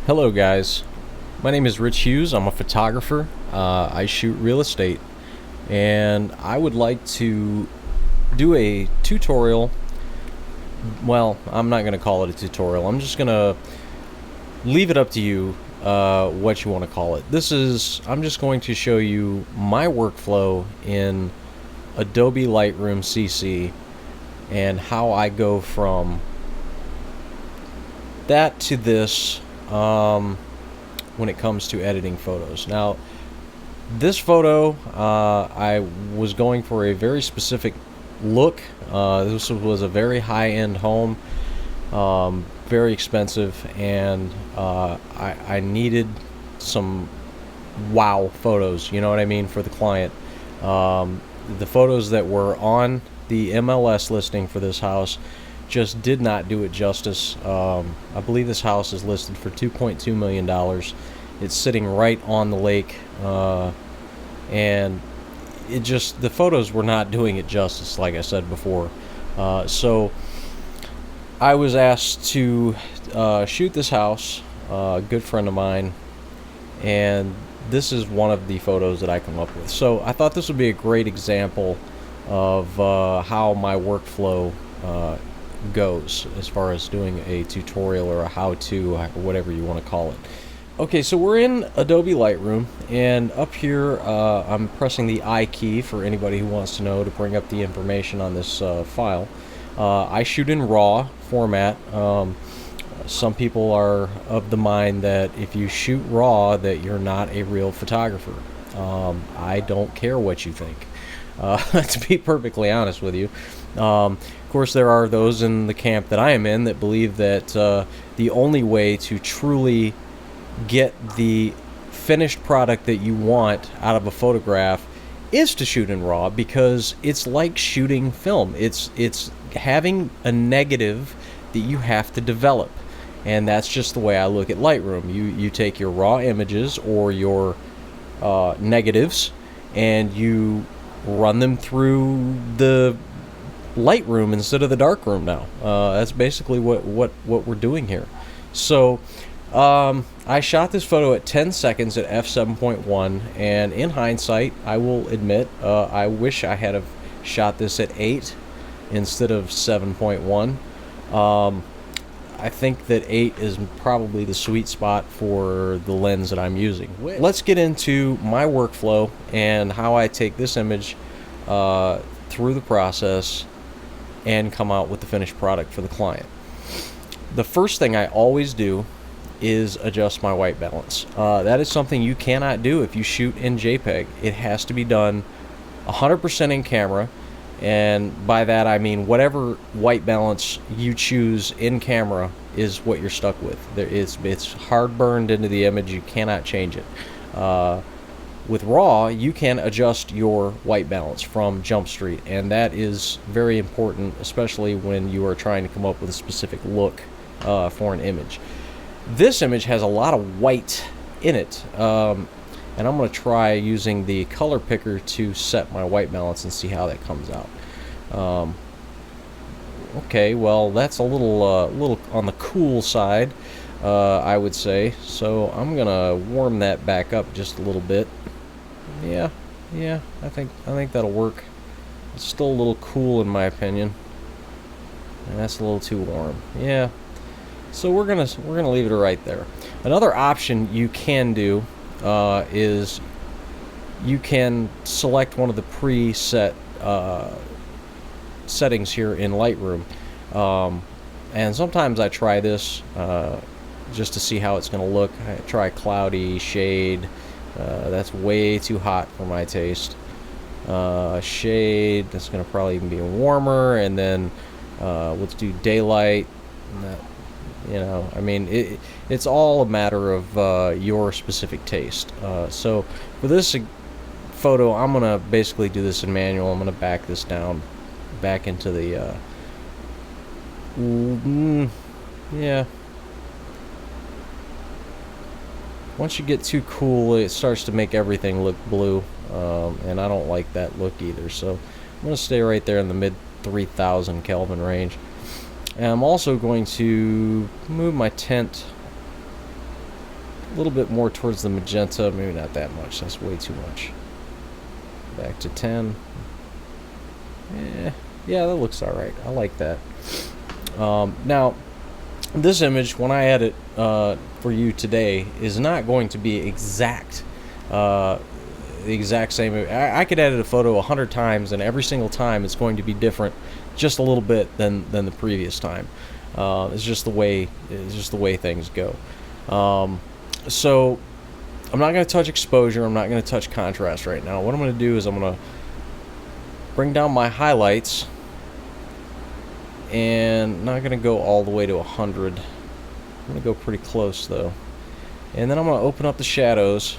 Hello guys, my name is Rich Hughes. I'm a photographer. I shoot real estate, and I would like to do a tutorial. Well, I'm not going to call it a tutorial. I'm just going to leave it up to you what you want to call it. I'm just going to show you my workflow in Adobe Lightroom CC and how I go from that to this when it comes to editing photos. Now, this photo, I was going for a very specific look. This was a very high-end home, very expensive, and I needed some wow photos, you know what I mean, for the client. The photos that were on the MLS listing for this house just did not do it justice. I believe this house is listed for $2.2 million. It's sitting right on the lake, and the photos were not doing it justice, like I said before. So I was asked to shoot this house, a good friend of mine, and this is one of the photos that I come up with. So I thought this would be a great example of how my workflow goes as far as doing a tutorial or a how-to, or whatever you want to call it. Okay, so we're in Adobe Lightroom, and up here I'm pressing the I key for anybody who wants to know to bring up the information on this file. I shoot in RAW format. Some people are of the mind that if you shoot RAW that you're not a real photographer. I don't care what you think, to be perfectly honest with you. Of course, there are those in the camp that I am in that believe that the only way to truly get the finished product that you want out of a photograph is to shoot in RAW, because it's like shooting film. It's having a negative that you have to develop, and that's just the way I look at Lightroom. You take your raw images or your negatives and you run them through the Lightroom instead of the darkroom now. That's basically what we're doing here. So I shot this photo at 10 seconds at f7.1, and in hindsight, I will admit, I wish I had have shot this at 8 instead of 7.1. I think that 8 is probably the sweet spot for the lens that I'm using. Let's get into my workflow and how I take this image through the process and come out with the finished product for the client. The first thing I always do is adjust my white balance. That is something you cannot do if you shoot in JPEG. It has to be done 100% in camera, and by that I mean whatever white balance you choose in camera is what you're stuck with. It's hard burned into the image. You cannot change it. With RAW, you can adjust your white balance from Jump Street, and that is very important, especially when you are trying to come up with a specific look for an image. This image has a lot of white in it, and I'm going to try using the color picker to set my white balance and see how that comes out. Okay, well, that's a little on the cool side, I would say. So I'm gonna warm that back up just a little bit. Yeah, I think that'll work. It's still a little cool in my opinion, and that's a little too warm. Yeah. So we're gonna leave it right there. Another option you can do is you can select one of the preset settings here in Lightroom, and sometimes I try this just to see how it's going to look. I try cloudy, shade. That's way too hot for my taste. Shade, that's going to probably even be warmer, and then let's do daylight. I mean, it's all a matter of your specific taste. So for this photo, I'm going to basically do this in manual. I'm going to back this down back into the yeah. Once you get too cool, it starts to make everything look blue, and I don't like that look either. So I'm going to stay right there in the mid 3000 Kelvin range. And I'm also going to move my tint a little bit more towards the magenta, maybe not that much, that's way too much. Back to 10. Yeah, that looks alright. I like that. Now, this image, when I edit for you today, is not going to be the exact same. I could edit a photo 100 times, and every single time it's going to be different, just a little bit than the previous time. It's just the way things go. So I'm not going to touch exposure. I'm not going to touch contrast right now. What I'm going to do is I'm going to bring down my highlights, and not going to go all the way to 100. I'm going to go pretty close though, and then I'm going to open up the shadows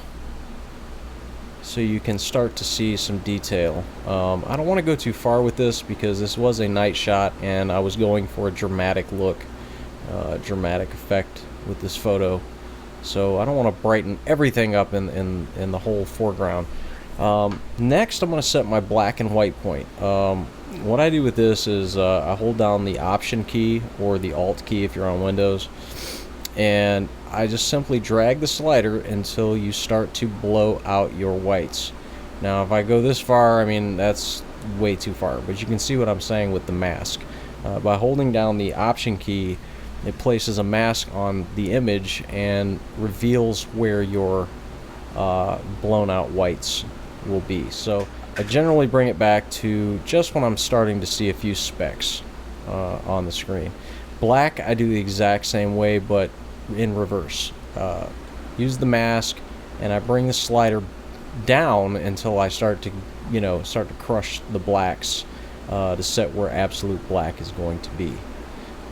so you can start to see some detail. I don't want to go too far with this because this was a night shot and I was going for a dramatic look, dramatic effect with this photo. So I don't want to brighten everything up in the whole foreground. Next, I'm going to set my black and white point. What I do with this is I hold down the Option key or the Alt key if you're on Windows, and I just simply drag the slider until you start to blow out your whites. Now, if I go this far, I mean, that's way too far, but you can see what I'm saying with the mask. By holding down the Option key, it places a mask on the image and reveals where your blown out whites will be. So I generally bring it back to just when I'm starting to see a few specks on the screen. Black, I do the exact same way, but in reverse. Use the mask, and I bring the slider down until I start to crush the blacks to set where absolute black is going to be.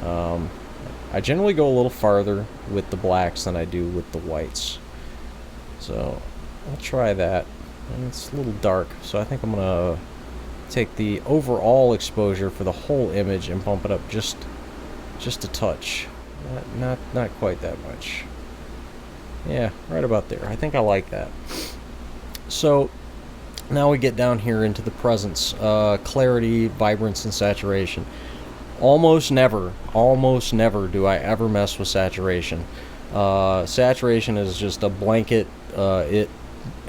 I generally go a little farther with the blacks than I do with the whites. So I'll try that. And it's a little dark, so I think I'm gonna take the overall exposure for the whole image and bump it up just a touch. Not quite that much. Yeah, right about there. I think I like that. So now we get down here into the presence, clarity, vibrance, and saturation. Almost never do I ever mess with saturation. Saturation is just a blanket. It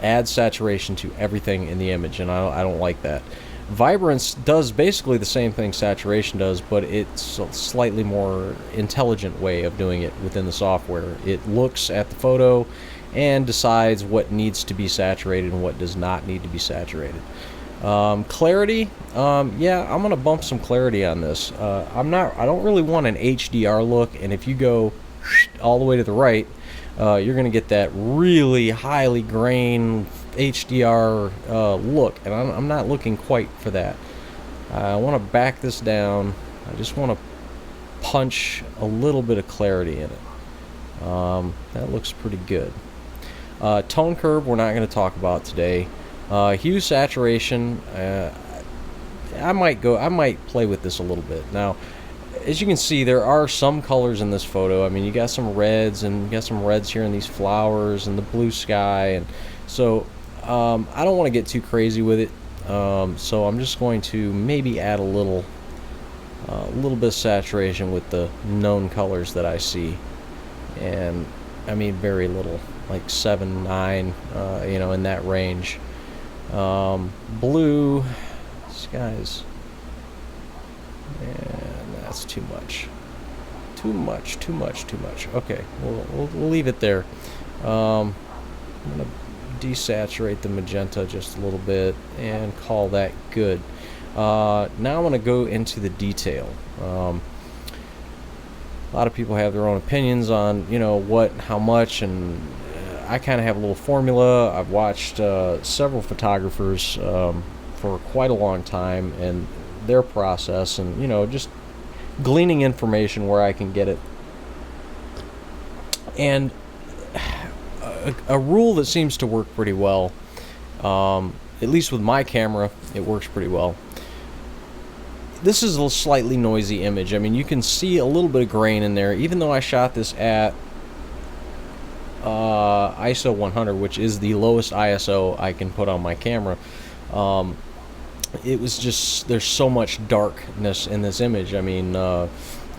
adds saturation to everything in the image, and I don't like that. Vibrance does basically the same thing saturation does, but it's a slightly more intelligent way of doing it within the software. It looks at the photo and decides what needs to be saturated and what does not need to be saturated. Clarity, yeah, I'm gonna bump some clarity on this. I don't really want an HDR look, and if you go all the way to the right, you're gonna get that really highly grained HDR look, and I'm not looking quite for that. I want to back this down. I just want to punch a little bit of clarity in it. That looks pretty good. Tone curve we're not going to talk about today. Hue saturation, I might play with this a little bit. Now, as you can see, there are some colors in this photo. I mean, you got some reds, and you got some reds here in these flowers and the blue sky, and so I don't want to get too crazy with it. So I'm just going to maybe add a little bit of saturation with the known colors that I see, and I mean very little, like 7, 9, in that range. Blue skies, and that's too much. Okay, we'll leave it there. I'm gonna desaturate the magenta just a little bit and call that good. Now I'm going to go into the detail. A lot of people have their own opinions on what, how much, and I kind of have a little formula. I've watched several photographers for quite a long time and their process, and just gleaning information where I can get it. And a rule that seems to work pretty well, at least with my camera, it works pretty well. This is a slightly noisy image. I mean, you can see a little bit of grain in there, even though I shot this at ISO 100, which is the lowest ISO I can put on my camera. It was just, there's so much darkness in this image. I mean,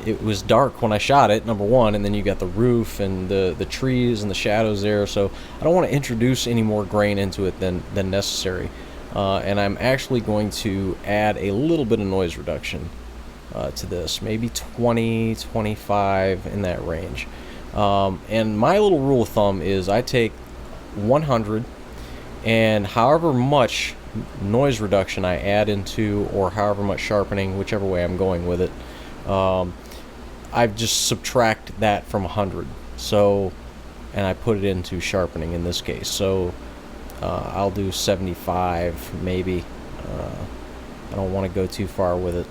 it was dark when I shot it, number one, and then you got the roof and the trees and the shadows there, so I don't want to introduce any more grain into it than necessary. And I'm actually going to add a little bit of noise reduction to this, maybe 20, 25, in that range. And my little rule of thumb is I take 100, and however much noise reduction I add into, or however much sharpening, whichever way I'm going with it, I just subtract that from 100. So, and I put it into sharpening in this case. So I'll do 75 maybe. I don't want to go too far with it.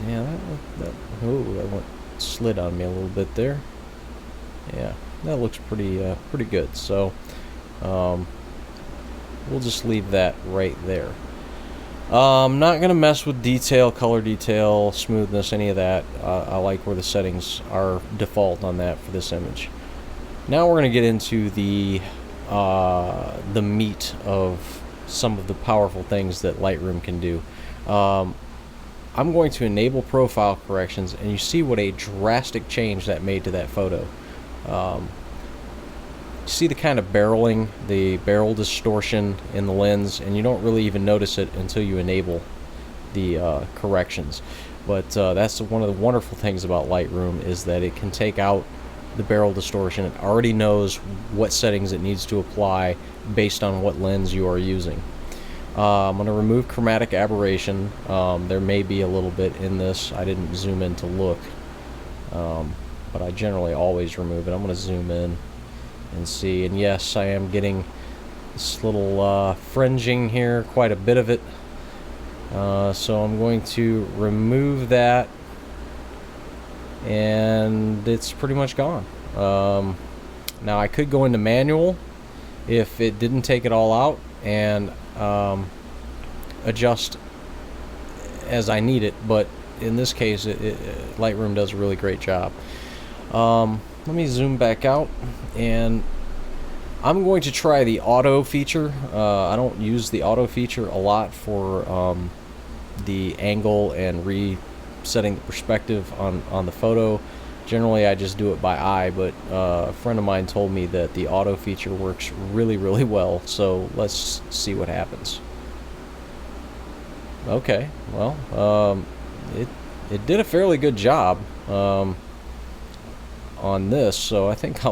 Yeah, that went slid on me a little bit there. Yeah, that looks pretty good. So we'll just leave that right there. I'm not going to mess with detail, color detail, smoothness, any of that. I like where the settings are default on that for this image. Now we're going to get into the meat of some of the powerful things that Lightroom can do. I'm going to enable profile corrections, and you see what a drastic change that made to that photo. See the kind of barreling, the barrel distortion in the lens, and you don't really even notice it until you enable the corrections. But that's one of the wonderful things about Lightroom, is that it can take out the barrel distortion. It already knows what settings it needs to apply based on what lens you are using. I'm going to remove chromatic aberration. There may be a little bit in this. I didn't zoom in to look, but I generally always remove it. I'm going to zoom in and see, and yes, I am getting this little fringing here, quite a bit of it. So I'm going to remove that, and it's pretty much gone. Now I could go into manual if it didn't take it all out, and adjust as I need it, but in this case Lightroom does a really great job. Let me zoom back out, and I'm going to try the auto feature. I don't use the auto feature a lot for the angle and resetting the perspective on the photo. Generally I just do it by eye, but a friend of mine told me that the auto feature works really well, so let's see what happens. Okay, well, it did a fairly good job on this, so I think I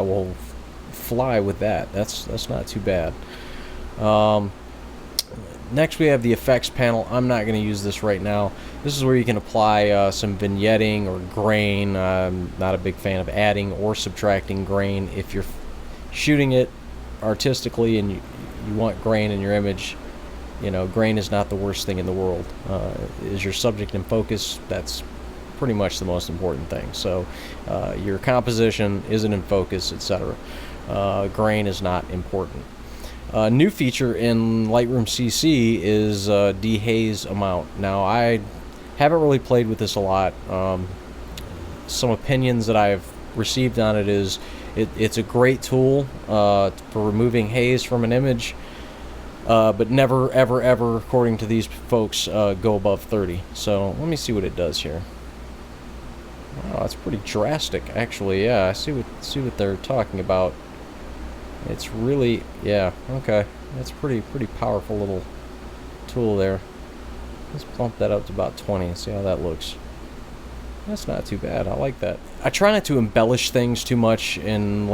will fly with that. That's not too bad. Next we have the effects panel. I'm not going to use this right now. This is where you can apply some vignetting or grain. I'm not a big fan of adding or subtracting grain. If you're shooting it artistically and you want grain in your image, you know, grain is not the worst thing in the world. Is your subject in focus? That's pretty much the most important thing. So your composition isn't in focus, etc. Grain is not important. New feature in Lightroom CC is dehaze amount. Now I haven't really played with this a lot. Some opinions that I've received on it is it's a great tool for removing haze from an image, but never ever, according to these folks, go above 30. So let me see what it does here. Wow, that's pretty drastic, actually. Yeah, I see what they're talking about. It's really, yeah, okay. That's pretty powerful little tool there. Let's bump that up to about 20 and see how that looks. That's not too bad. I like that. I try not to embellish things too much in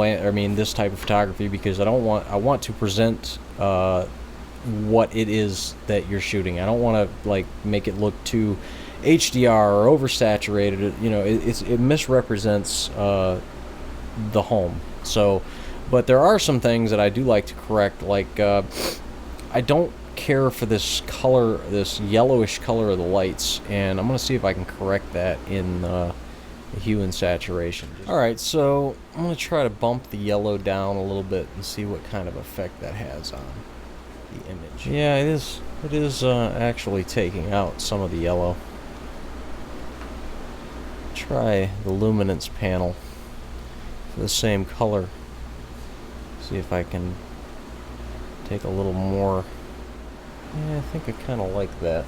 this type of photography, because I want to present what it is that you're shooting. I don't want to like make it look too HDR or oversaturated. You know, it misrepresents the home. So, but there are some things that I do like to correct, like I don't care for this color, this yellowish color of the lights, and I'm going to see if I can correct that in the hue and saturation. Alright, so I'm going to try to bump the yellow down a little bit and see what kind of effect that has on the image. Yeah, it is actually taking out some of the yellow. Try the luminance panel for the same color. See if I can take a little more. Yeah, I think I kind of like that.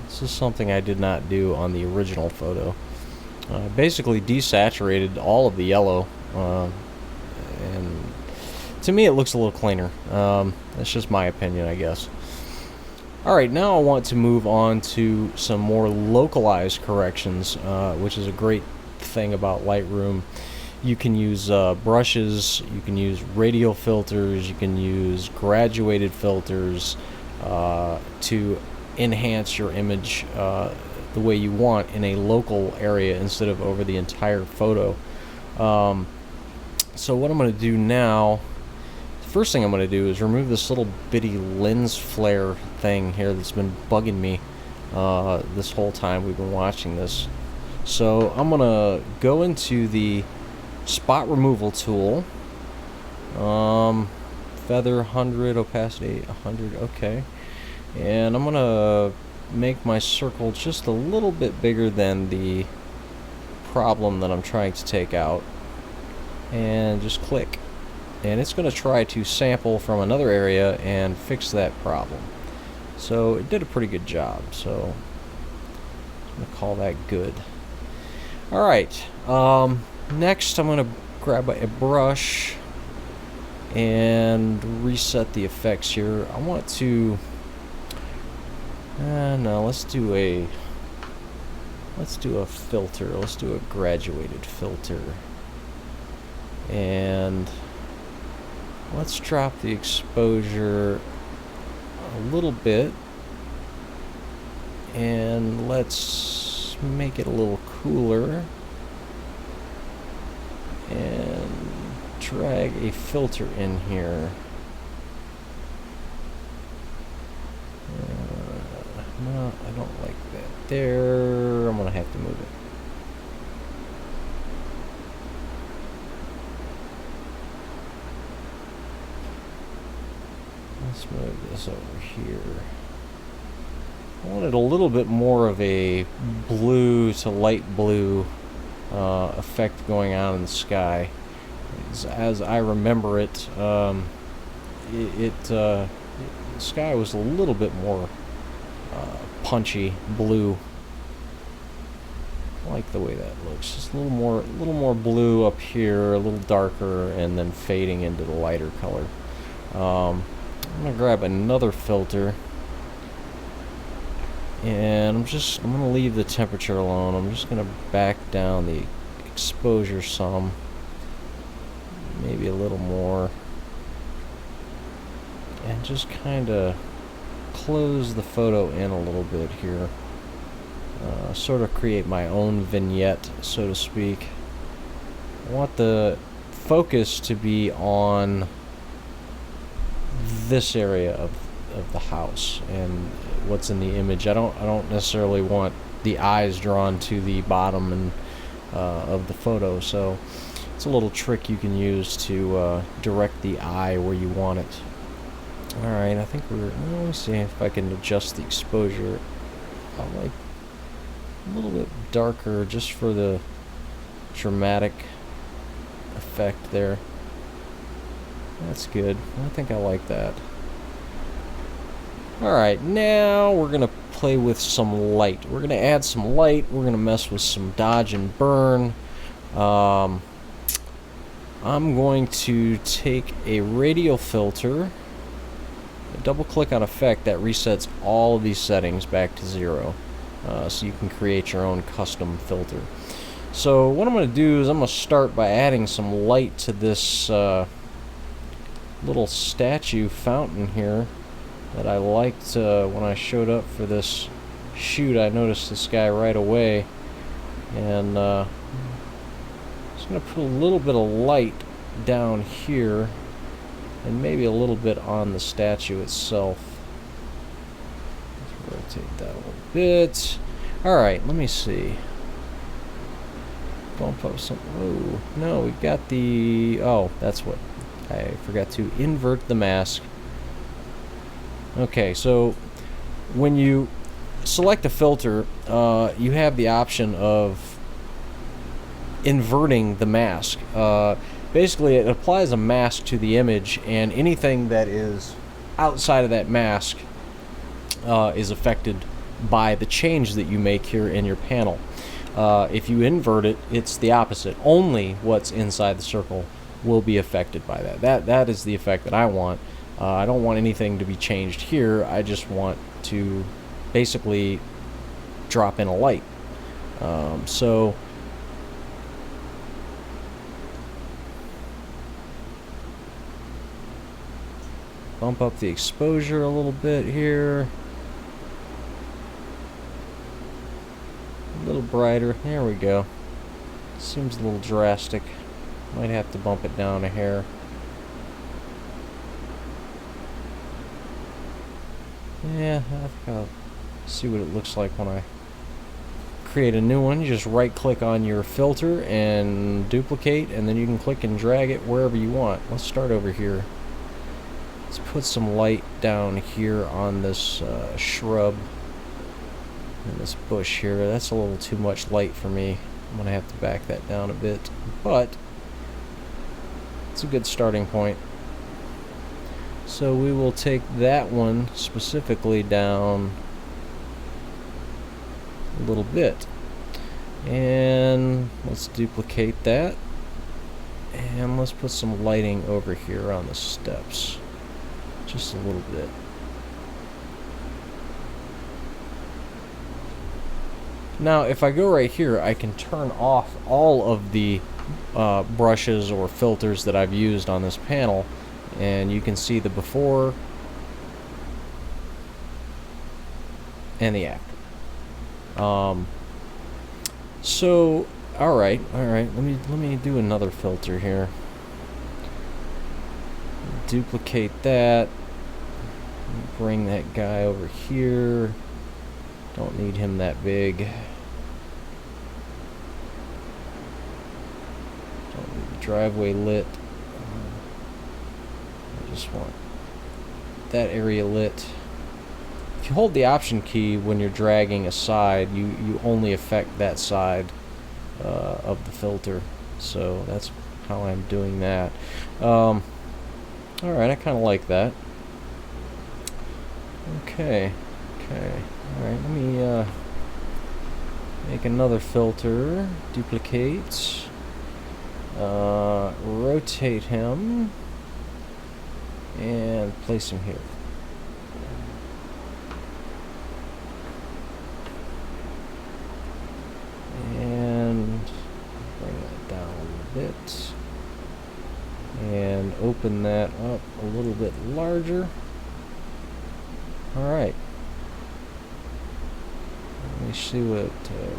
This is something I did not do on the original photo. Basically desaturated all of the yellow, and to me it looks a little cleaner. That's just my opinion, I guess. Alright, now I want to move on to some more localized corrections, which is a great thing about Lightroom. You can use brushes, you can use radial filters, you can use graduated filters to enhance your image the way you want in a local area instead of over the entire photo. So what I'm going to do now, the first thing I'm going to do is remove this little bitty lens flare thing here that's been bugging me this whole time we've been watching this. So I'm going to go into the spot removal tool, feather 100, opacity 100, okay, and I'm going to make my circle just a little bit bigger than the problem that I'm trying to take out, and just click, and it's going to try to sample from another area and fix that problem. So it did a pretty good job, so I'm going to call that good. Alright, next I'm going to grab a brush and reset the effects here. I want to no, let's do a filter. Let's do a graduated filter, and let's drop the exposure a little bit, and let's make it a little cooler and drag a filter in here. No, I don't like that there. I'm gonna have to move it. Let's move this over here. I wanted a little bit more of a blue to light blue effect going on in the sky. As I remember it, the sky was a little bit more punchy blue. I like the way that looks. Just a little more blue up here, a little darker, and then fading into the lighter color. I'm gonna grab another filter, and I'm gonna leave the temperature alone. I'm just gonna back down the exposure some, maybe a little more, and just kind of close the photo in a little bit here. Sort of create my own vignette, so to speak. I want the focus to be on this area of the house and what's in the image. I don't necessarily want the eyes drawn to the bottom and of the photo, so it's a little trick you can use to direct the eye where you want it. Alright, I think let me see if I can adjust the exposure. I like a little bit darker just for the dramatic effect there. That's good. I think I like that. Alright, now we're going to play with some light. We're going to add some light. We're going to mess with some dodge and burn. I'm going to take a radial filter, double click on effect. That resets all of these settings back to 0, so you can create your own custom filter. So what I'm going to do is I'm going to start by adding some light to this little statue fountain here that I liked when I showed up for this shoot. I noticed this guy right away, and just going to put a little bit of light down here and maybe a little bit on the statue itself. Let's rotate that a little bit. Alright, let me see. Bump up some. Oh, no, we got the. Oh, that's what. I forgot to invert the mask. Okay, so when you select a filter, you have the option of inverting the mask. Basically, it applies a mask to the image, and anything that is outside of that mask is affected by the change that you make here in your panel. If you invert it, it's the opposite. Only what's inside the circle will be affected by that. That is the effect that I want. I don't want anything to be changed here. I just want to basically drop in a light. So bump up the exposure a little bit here. A little brighter. There we go. Seems a little drastic. Might have to bump it down a hair. Yeah, I think I'll see what it looks like when I create a new one. You just right click on your filter and duplicate, and then you can click and drag it wherever you want. Let's start over here. Let's put some light down here on this shrub and this bush here. That's a little too much light for me. I'm gonna have to back that down a bit, but it's a good starting point. So we will take that one specifically down a little bit, and let's duplicate that, and let's put some lighting over here on the steps, just a little bit. Now if I go right here, I can turn off all of the brushes or filters that I've used on this panel, and you can see the before and the after. So all right, let me do another filter here. Duplicate that, bring that guy over here. Don't need him that big. Don't need the driveway lit. I just want that area lit. If you hold the Option key when you're dragging a side, you only affect that side of the filter. So that's how I'm doing that. Alright, I kind of like that. Okay. Alright, let me make another filter. Duplicate. Rotate him. And place him here. And bring that down a little bit. And open that up a little bit larger. Alright. Let me see what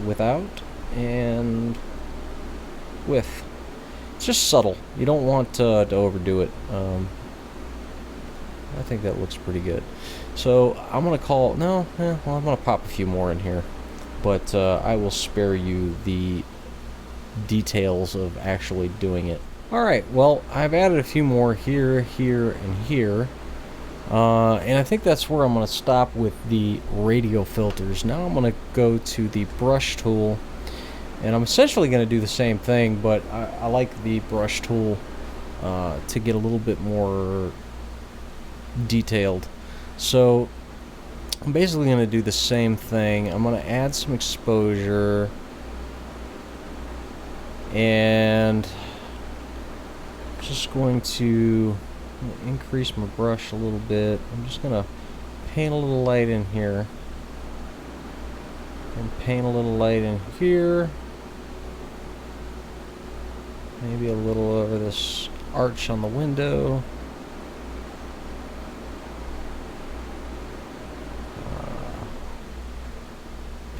without and with. It's just subtle. You don't want to overdo it. I think that looks pretty good. So I'm gonna I'm gonna pop a few more in here, but I will spare you the details of actually doing it. Alright, well, I've added a few more here, here, and here. And I think that's where I'm going to stop with the radio filters. Now I'm going to go to the brush tool, and I'm essentially going to do the same thing, but I like the brush tool to get a little bit more detailed. So I'm basically going to do the same thing. I'm going to add some exposure, and just going to increase my brush a little bit. I'm just gonna paint a little light in here and paint a little light in here, maybe a little over this arch on the window.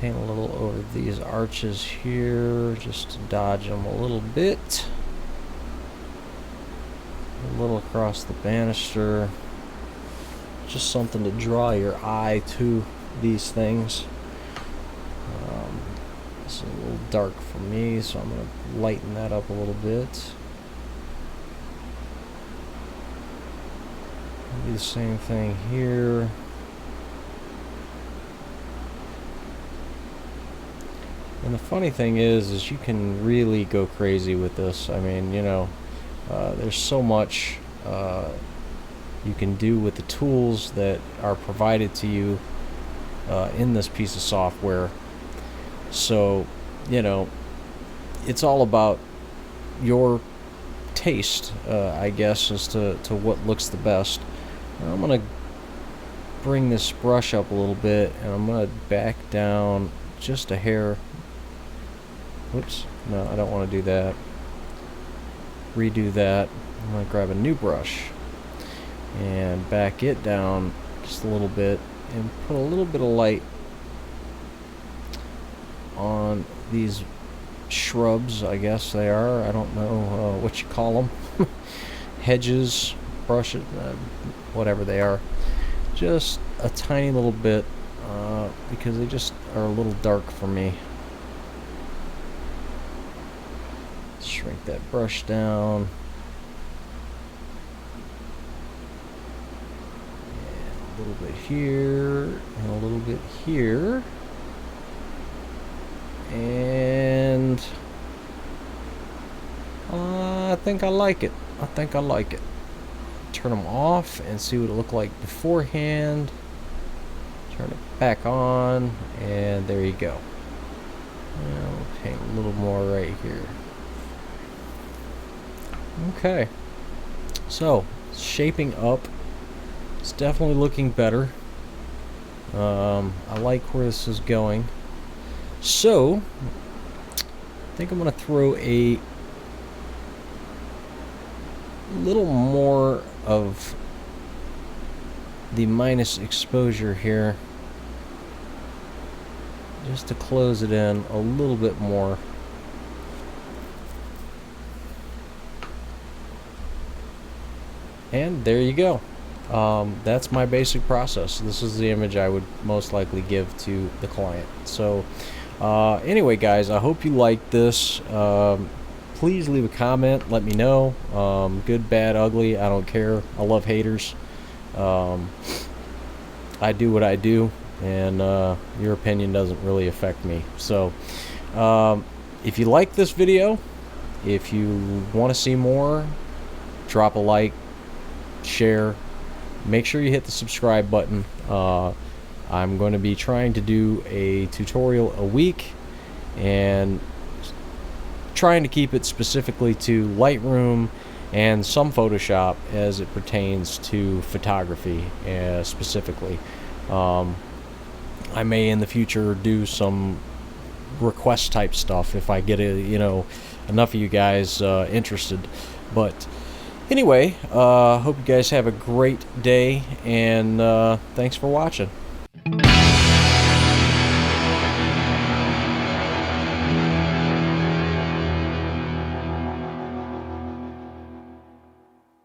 Paint a little over these arches here just to dodge them a little bit. A little across the banister, just something to draw your eye to these things. It's a little dark for me, so I'm going to lighten that up a little bit. Do the same thing here. And the funny thing is you can really go crazy with this. I mean, you know, there's so much you can do with the tools that are provided to you in this piece of software. So, you know, it's all about your taste, I guess, as to what looks the best. I'm going to bring this brush up a little bit, and I'm going to back down just a hair. Whoops, no, I don't want to do that. Redo that. I'm going to grab a new brush and back it down just a little bit and put a little bit of light on these shrubs, I guess they are. I don't know what you call them. Hedges, brushes, whatever they are. Just a tiny little bit because they just are a little dark for me. Shrink that brush down. And a little bit here and a little bit here. And I think I like it. I think I like it. Turn them off and see what it looked like beforehand. Turn it back on, and there you go. And we'll paint a little more right here. Okay, so shaping up. It's definitely looking better. I like where this is going. So I think I'm going to throw a little more of the minus exposure here, just to close it in a little bit more. And there you go. That's my basic process. This is the image I would most likely give to the client. So anyway, guys, I hope you liked this. Please leave a comment. Let me know. Good, bad, ugly. I don't care. I love haters. I do what I do, and your opinion doesn't really affect me. So if you like this video, if you want to see more, drop a like, share. Make sure you hit the subscribe button. I'm going to be trying to do a tutorial a week and trying to keep it specifically to Lightroom and some Photoshop as it pertains to photography specifically. I may in the future do some request type stuff if I get enough of you guys interested. But anyway, hope you guys have a great day, and thanks for watching.